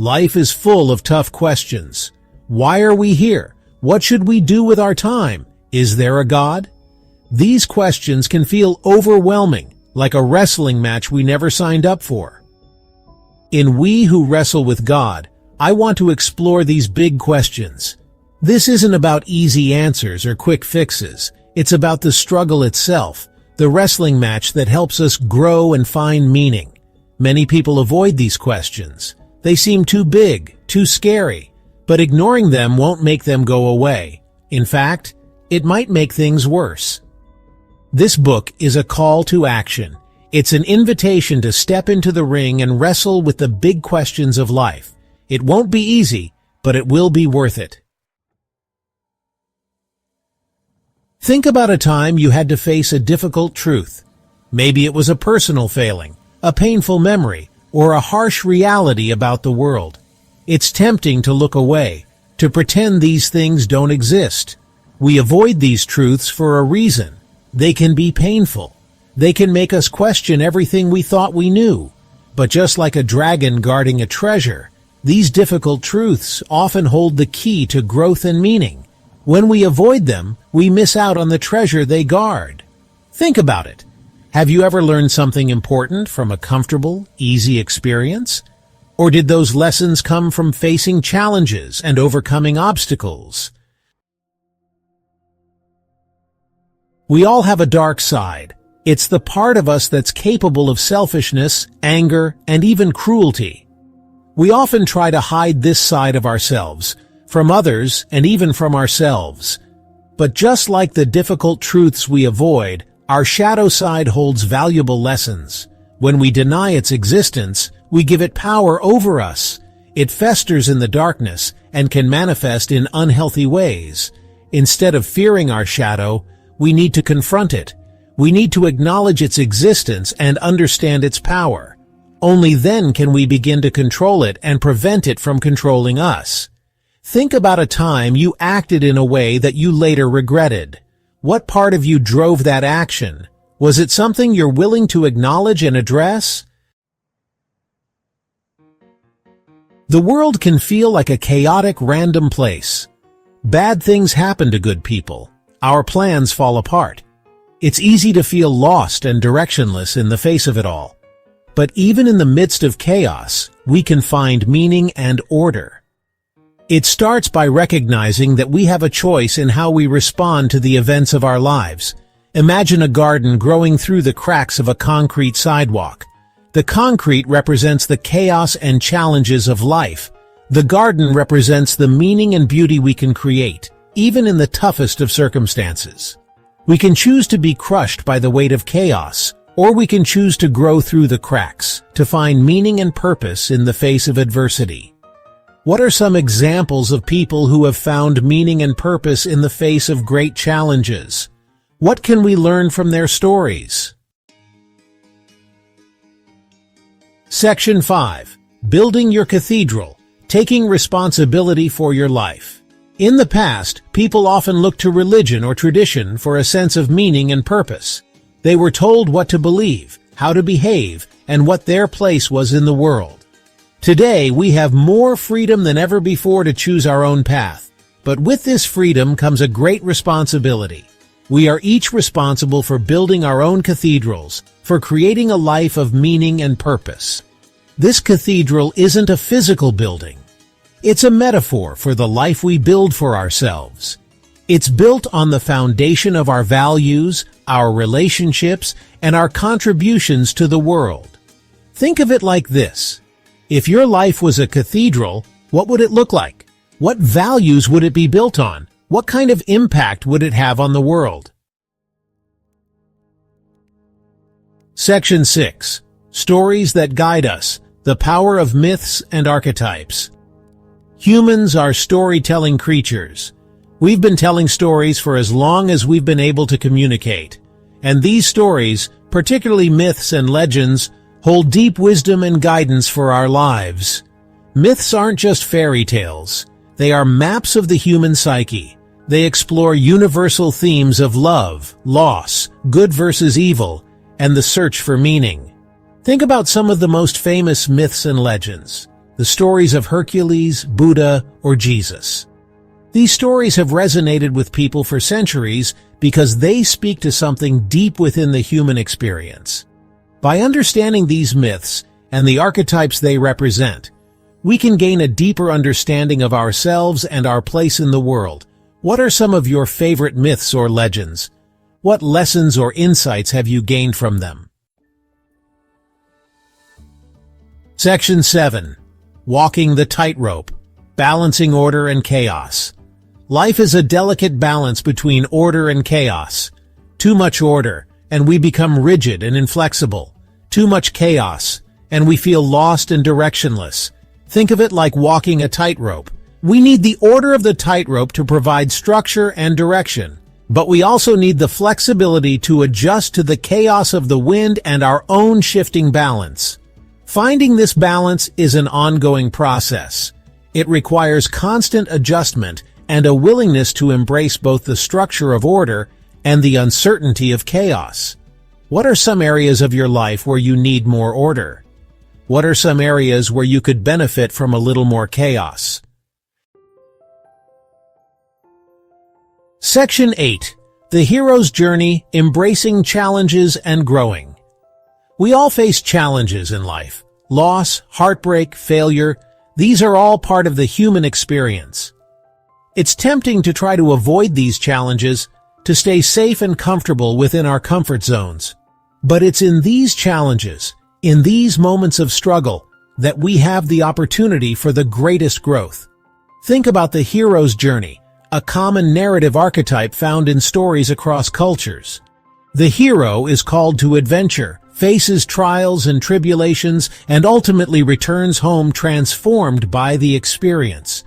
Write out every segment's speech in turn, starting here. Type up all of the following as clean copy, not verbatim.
Life is full of tough questions. Why are we here? What should we do with our time? Is there a God? These questions can feel overwhelming, like a wrestling match we never signed up for. In We Who Wrestle with God, I want to explore these big questions. This isn't about easy answers or quick fixes. It's about the struggle itself, the wrestling match that helps us grow and find meaning. Many people avoid these questions. They seem too big, too scary, but ignoring them won't make them go away. In fact, it might make things worse. This book is a call to action. It's an invitation to step into the ring and wrestle with the big questions of life. It won't be easy, but it will be worth it. Think about a time you had to face a difficult truth. Maybe it was a personal failing, a painful memory, or a harsh reality about the world. It's tempting to look away, to pretend these things don't exist. We avoid these truths for a reason. They can be painful. They can make us question everything we thought we knew. But just like a dragon guarding a treasure, these difficult truths often hold the key to growth and meaning. When we avoid them, we miss out on the treasure they guard. Think about it. Have you ever learned something important from a comfortable, easy experience? Or did those lessons come from facing challenges and overcoming obstacles? We all have a dark side. It's the part of us that's capable of selfishness, anger, and even cruelty. We often try to hide this side of ourselves, from others and even from ourselves. But just like the difficult truths we avoid, our shadow side holds valuable lessons. When we deny its existence, we give it power over us. It festers in the darkness and can manifest in unhealthy ways. Instead of fearing our shadow, we need to confront it. We need to acknowledge its existence and understand its power. Only then can we begin to control it and prevent it from controlling us. Think about a time you acted in a way that you later regretted. What part of you drove that action? Was it something you're willing to acknowledge and address? The world can feel like a chaotic, random place. Bad things happen to good people. Our plans fall apart. It's easy to feel lost and directionless in the face of it all. But even in the midst of chaos, we can find meaning and order. It starts by recognizing that we have a choice in how we respond to the events of our lives. Imagine a garden growing through the cracks of a concrete sidewalk. The concrete represents the chaos and challenges of life. The garden represents the meaning and beauty we can create, even in the toughest of circumstances. We can choose to be crushed by the weight of chaos, or we can choose to grow through the cracks, to find meaning and purpose in the face of adversity. What are some examples of people who have found meaning and purpose in the face of great challenges? What can we learn from their stories? Section 5. Building your cathedral, taking responsibility for your life. In the past, people often looked to religion or tradition for a sense of meaning and purpose. They were told what to believe, how to behave, and what their place was in the world. Today, we have more freedom than ever before to choose our own path. But with this freedom comes a great responsibility. We are each responsible for building our own cathedrals, for creating a life of meaning and purpose. This cathedral isn't a physical building. It's a metaphor for the life we build for ourselves. It's built on the foundation of our values, our relationships, and our contributions to the world. Think of it like this. If your life was a cathedral, what would it look like? What values would it be built on? What kind of impact would it have on the world? Section 6. Stories that guide us. The power of myths and archetypes. Humans are storytelling creatures. We've been telling stories for as long as we've been able to communicate. And these stories, particularly myths and legends, hold deep wisdom and guidance for our lives. Myths aren't just fairy tales. They are maps of the human psyche. They explore universal themes of love, loss, good versus evil, and the search for meaning. Think about some of the most famous myths and legends. the stories of Hercules, Buddha, or Jesus. These stories have resonated with people for centuries because they speak to something deep within the human experience. By understanding these myths and the archetypes they represent, we can gain a deeper understanding of ourselves and our place in the world. What are some of your favorite myths or legends? What lessons or insights have you gained from them? Section 7. Walking the Tightrope. Balancing Order and Chaos. Life is a delicate balance between order and chaos. Too much order, and we become rigid and inflexible. Too much chaos, and we feel lost and directionless. Think of it like walking a tightrope. We need the order of the tightrope to provide structure and direction, but we also need the flexibility to adjust to the chaos of the wind and our own shifting balance. Finding this balance is an ongoing process. It requires constant adjustment and a willingness to embrace both the structure of order and the uncertainty of chaos. What are some areas of your life where you need more order? What are some areas where you could benefit from a little more chaos? Section 8. The Hero's Journey, Embracing Challenges and Growing. We all face challenges in life. Loss, heartbreak, failure, these are all part of the human experience. It's tempting to try to avoid these challenges, to stay safe and comfortable within our comfort zones. But it's in these challenges, in these moments of struggle, that we have the opportunity for the greatest growth. Think about the hero's journey, a common narrative archetype found in stories across cultures. The hero is called to adventure, faces trials and tribulations, and ultimately returns home transformed by the experience.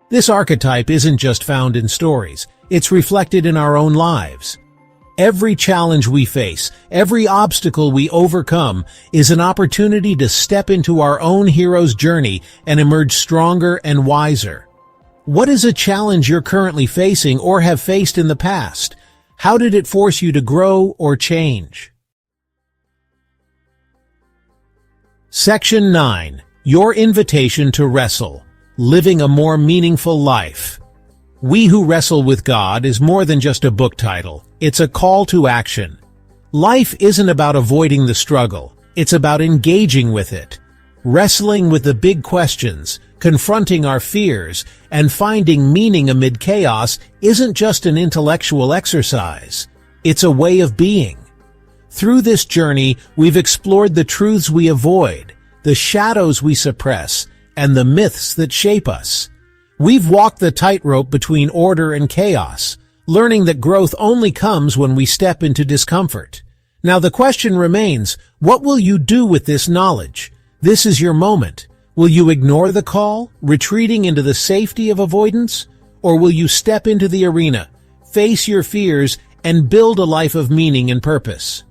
This archetype isn't just found in stories, it's reflected in our own lives. Every challenge we face, every obstacle we overcome, is an opportunity to step into our own hero's journey and emerge stronger and wiser. What is a challenge you're currently facing or have faced in the past? How did it force you to grow or change? Section 9. Your Invitation to Wrestle. Living a More Meaningful Life. We Who Wrestle with God is more than just a book title. It's a call to action. Life isn't about avoiding the struggle. It's about engaging with it. Wrestling with the big questions, confronting our fears, and finding meaning amid chaos isn't just an intellectual exercise. It's a way of being. Through this journey, we've explored the truths we avoid, the shadows we suppress, and the myths that shape us. We've walked the tightrope between order and chaos, learning that growth only comes when we step into discomfort. Now the question remains, what will you do with this knowledge? This is your moment. Will you ignore the call, retreating into the safety of avoidance? Or will you step into the arena, face your fears, and build a life of meaning and purpose?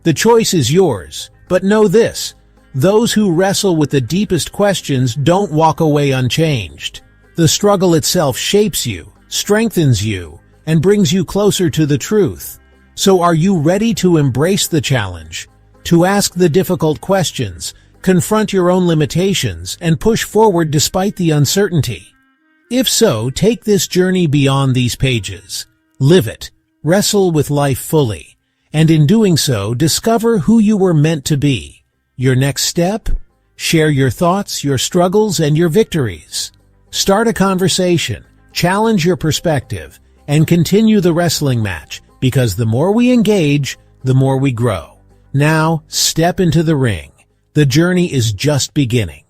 The choice is yours, but know this: those who wrestle with the deepest questions don't walk away unchanged. The struggle itself shapes you, strengthens you, and brings you closer to the truth. So are you ready to embrace the challenge, to ask the difficult questions, confront your own limitations, and push forward despite the uncertainty? If so, take this journey beyond these pages. Live it, wrestle with life fully, and in doing so, discover who you were meant to be. Your next step? Share your thoughts, your struggles, and your victories. Start a conversation, challenge your perspective, and continue the wrestling match, because the more we engage, the more we grow. Now, step into the ring. The journey is just beginning.